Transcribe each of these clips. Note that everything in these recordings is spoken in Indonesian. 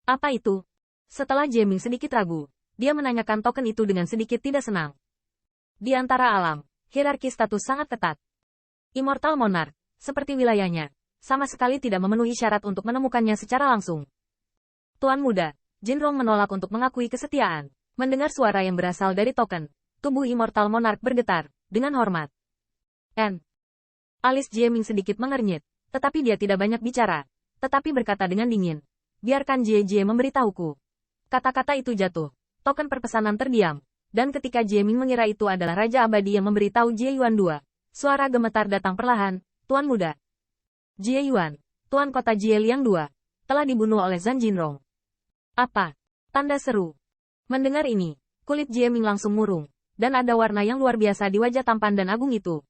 Apa itu? Setelah Jieming sedikit ragu, dia menanyakan token itu dengan sedikit tidak senang. Di antara alam, hierarki status sangat ketat. Immortal Monarch, seperti wilayahnya, sama sekali tidak memenuhi syarat untuk menemukannya secara langsung. Tuan muda, Jinrong menolak untuk mengakui kesetiaan. Mendengar suara yang berasal dari token, tubuh Immortal Monarch bergetar, dengan hormat. Alis Jieming sedikit mengernyit, tetapi dia tidak banyak bicara, tetapi berkata dengan dingin. Biarkan Jie memberitahuku. Kata-kata itu jatuh. Token perpesanan terdiam. Dan ketika Jieming mengira itu adalah Raja Abadi yang memberitahu Jie Yuan II, suara gemetar datang perlahan. Tuan muda. Jie Yuan, Tuan Kota Jie Liang II, telah dibunuh oleh Zhan Jinrong. Apa? Tanda seru. Mendengar ini, kulit Jieming langsung murung, dan ada warna yang luar biasa di wajah tampan dan agung itu.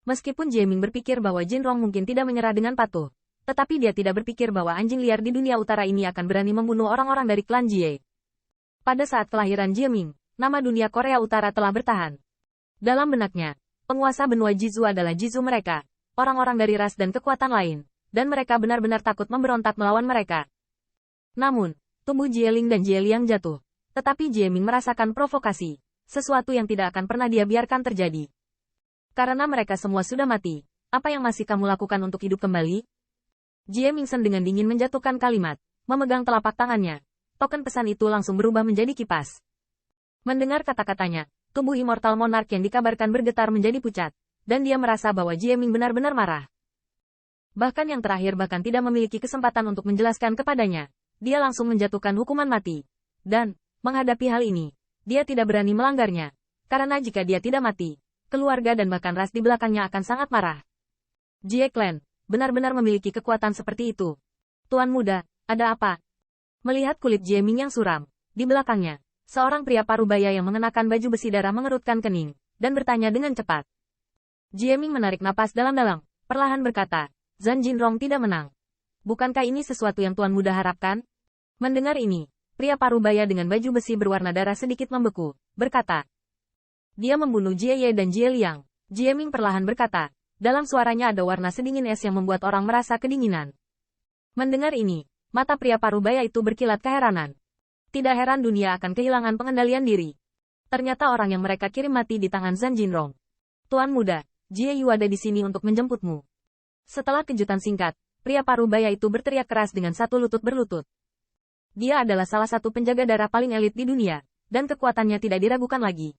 Meskipun Jieming berpikir bahwa Jinrong mungkin tidak menyerah dengan patuh, tetapi dia tidak berpikir bahwa anjing liar di dunia utara ini akan berani membunuh orang-orang dari klan Jie. Pada saat kelahiran Jieming, nama dunia Korea Utara telah bertahan. Dalam benaknya, penguasa benua Jizu adalah Jizu mereka, orang-orang dari ras dan kekuatan lain, dan mereka benar-benar takut memberontak melawan mereka. Namun, tubuh Jieling dan Jie Liang jatuh. Tetapi Jieming merasakan provokasi, sesuatu yang tidak akan pernah dia biarkan terjadi. Karena mereka semua sudah mati, apa yang masih kamu lakukan untuk hidup kembali? Jieming dengan dingin menjatuhkan kalimat, memegang telapak tangannya. Token pesan itu langsung berubah menjadi kipas. Mendengar kata-katanya, tubuh Immortal Monarch yang dikabarkan bergetar menjadi pucat, dan dia merasa bahwa Jieming benar-benar marah. Bahkan yang terakhir bahkan tidak memiliki kesempatan untuk menjelaskan kepadanya, dia langsung menjatuhkan hukuman mati. Dan, menghadapi hal ini, dia tidak berani melanggarnya, karena jika dia tidak mati, keluarga dan bahkan ras di belakangnya akan sangat marah. Jie Clan benar-benar memiliki kekuatan seperti itu. Tuan muda, ada apa? Melihat kulit Jieming yang suram, di belakangnya, seorang pria parubaya yang mengenakan baju besi darah mengerutkan kening, dan bertanya dengan cepat. Jieming menarik napas dalam-dalam, perlahan berkata, Zhan Jinrong tidak menang. Bukankah ini sesuatu yang Tuan muda harapkan? Mendengar ini, pria parubaya dengan baju besi berwarna darah sedikit membeku, berkata. Dia membunuh Jie Ye dan Jie Liang. Jieming perlahan berkata, dalam suaranya ada warna sedingin es yang membuat orang merasa kedinginan. Mendengar ini, mata pria parubaya itu berkilat keheranan. Tidak heran dunia akan kehilangan pengendalian diri. Ternyata orang yang mereka kirim mati di tangan Zhan Jinrong. Tuan muda, Jie Yu ada di sini untuk menjemputmu. Setelah kejutan singkat, pria parubaya itu berteriak keras dengan satu lutut berlutut. Dia adalah salah satu penjaga darah paling elit di dunia, dan kekuatannya tidak diragukan lagi.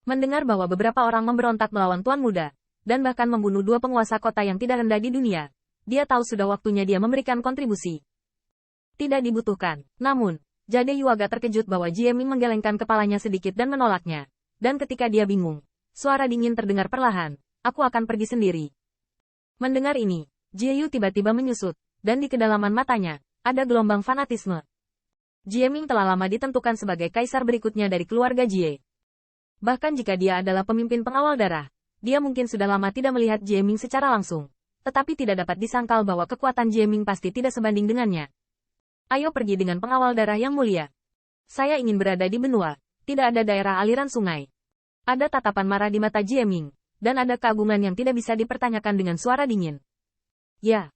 Mendengar bahwa beberapa orang memberontak melawan Tuan muda, dan bahkan membunuh dua penguasa kota yang tidak rendah di dunia, dia tahu sudah waktunya dia memberikan kontribusi. Tidak dibutuhkan. Namun, Jade Yu agak terkejut bahwa Jieming menggelengkan kepalanya sedikit dan menolaknya. Dan ketika dia bingung, suara dingin terdengar perlahan, aku akan pergi sendiri. Mendengar ini, Jie Yu tiba-tiba menyusut, dan di kedalaman matanya, ada gelombang fanatisme. Jieming telah lama ditentukan sebagai kaisar berikutnya dari keluarga Jie. Bahkan jika dia adalah pemimpin pengawal darah, dia mungkin sudah lama tidak melihat Jieming secara langsung. Tetapi tidak dapat disangkal bahwa kekuatan Jieming pasti tidak sebanding dengannya. Ayo pergi dengan pengawal darah yang mulia. Saya ingin berada di benua, tidak ada daerah aliran sungai. Ada tatapan marah di mata Jieming, dan ada keagungan yang tidak bisa dipertanyakan dengan suara dingin. Ya.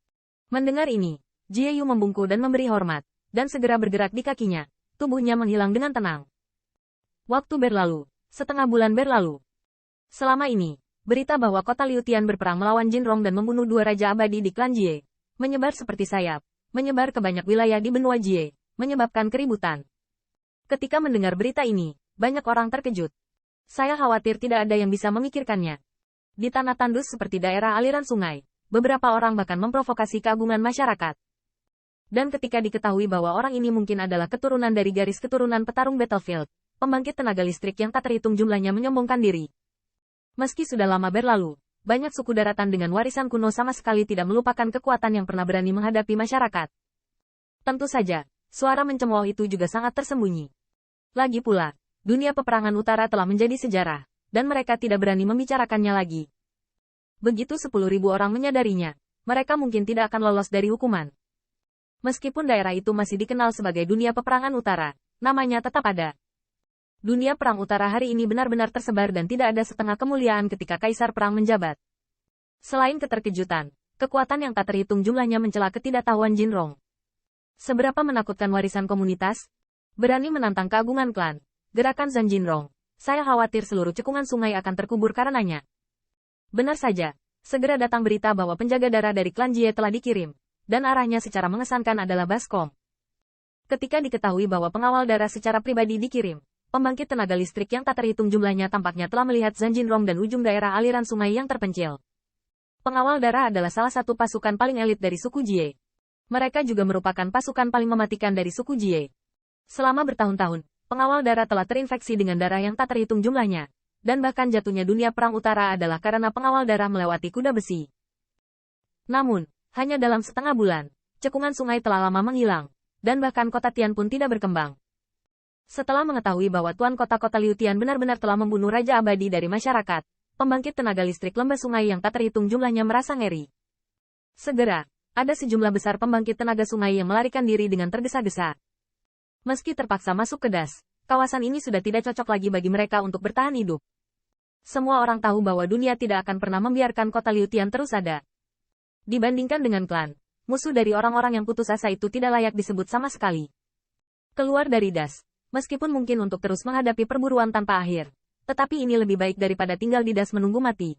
Mendengar ini, Jie Yu membungkuk dan memberi hormat, dan segera bergerak di kakinya, tubuhnya menghilang dengan tenang. Waktu berlalu, setengah bulan berlalu. Selama ini, berita bahwa kota Liutian berperang melawan Jinrong dan membunuh dua raja abadi di klan Jie, menyebar seperti sayap, menyebar ke banyak wilayah di benua Jie, menyebabkan keributan. Ketika mendengar berita ini, banyak orang terkejut. Saya khawatir tidak ada yang bisa memikirkannya. Di tanah tandus seperti daerah aliran sungai, beberapa orang bahkan memprovokasi keagungan masyarakat. Dan ketika diketahui bahwa orang ini mungkin adalah keturunan dari garis keturunan petarung Battlefield, pembangkit tenaga listrik yang tak terhitung jumlahnya menyombongkan diri. Meski sudah lama berlalu, banyak suku daratan dengan warisan kuno sama sekali tidak melupakan kekuatan yang pernah berani menghadapi masyarakat. Tentu saja, suara mencemooh itu juga sangat tersembunyi. Lagi pula, dunia peperangan utara telah menjadi sejarah, dan mereka tidak berani membicarakannya lagi. Begitu 10.000 orang menyadarinya, mereka mungkin tidak akan lolos dari hukuman. Meskipun daerah itu masih dikenal sebagai dunia peperangan utara, namanya tetap ada. Dunia perang utara hari ini benar-benar tersebar dan tidak ada setengah kemuliaan ketika kaisar perang menjabat. Selain keterkejutan, kekuatan yang tak terhitung jumlahnya mencela ketidaktahuan Jinrong. Seberapa menakutkan warisan komunitas? Berani menantang keagungan klan. Gerakan Zhan Jinrong. Saya khawatir seluruh cekungan sungai akan terkubur karenanya. Benar saja. Segera datang berita bahwa penjaga darah dari klan Jie telah dikirim. Dan arahnya secara mengesankan adalah Baskom. Ketika diketahui bahwa pengawal darah secara pribadi dikirim, pembangkit tenaga listrik yang tak terhitung jumlahnya tampaknya telah melihat Zhan Jinrong dan ujung daerah aliran sungai yang terpencil. Pengawal darah adalah salah satu pasukan paling elit dari suku Jie. Mereka juga merupakan pasukan paling mematikan dari suku Jie. Selama bertahun-tahun, pengawal darah telah terinfeksi dengan darah yang tak terhitung jumlahnya. Dan bahkan jatuhnya dunia perang utara adalah karena pengawal darah melewati kuda besi. Namun, hanya dalam setengah bulan, cekungan sungai telah lama menghilang. Dan bahkan kota Tian pun tidak berkembang. Setelah mengetahui bahwa tuan kota-kota Liu Tian benar-benar telah membunuh Raja Abadi dari masyarakat, pembangkit tenaga listrik lembah sungai yang tak terhitung jumlahnya merasa ngeri. Segera, ada sejumlah besar pembangkit tenaga sungai yang melarikan diri dengan tergesa-gesa. Meski terpaksa masuk ke das, kawasan ini sudah tidak cocok lagi bagi mereka untuk bertahan hidup. Semua orang tahu bahwa dunia tidak akan pernah membiarkan kota Liu Tian terus ada. Dibandingkan dengan klan, musuh dari orang-orang yang putus asa itu tidak layak disebut sama sekali. Keluar dari das, meskipun mungkin untuk terus menghadapi perburuan tanpa akhir, tetapi ini lebih baik daripada tinggal di das menunggu mati.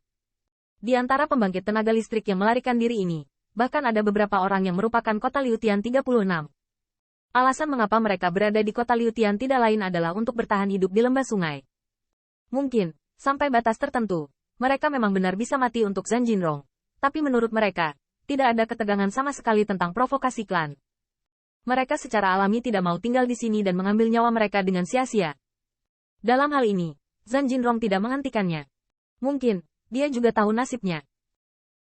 Di antara pembangkit tenaga listrik yang melarikan diri ini, bahkan ada beberapa orang yang merupakan kota Liu Tian 36. Alasan mengapa mereka berada di kota Liu Tian tidak lain adalah untuk bertahan hidup di lembah sungai. Mungkin, sampai batas tertentu, mereka memang benar bisa mati untuk Zhan Jinrong. Tapi menurut mereka, tidak ada ketegangan sama sekali tentang provokasi klan. Mereka secara alami tidak mau tinggal di sini dan mengambil nyawa mereka dengan sia-sia. Dalam hal ini, Zhan Jinrong tidak menghentikannya. Mungkin, dia juga tahu nasibnya.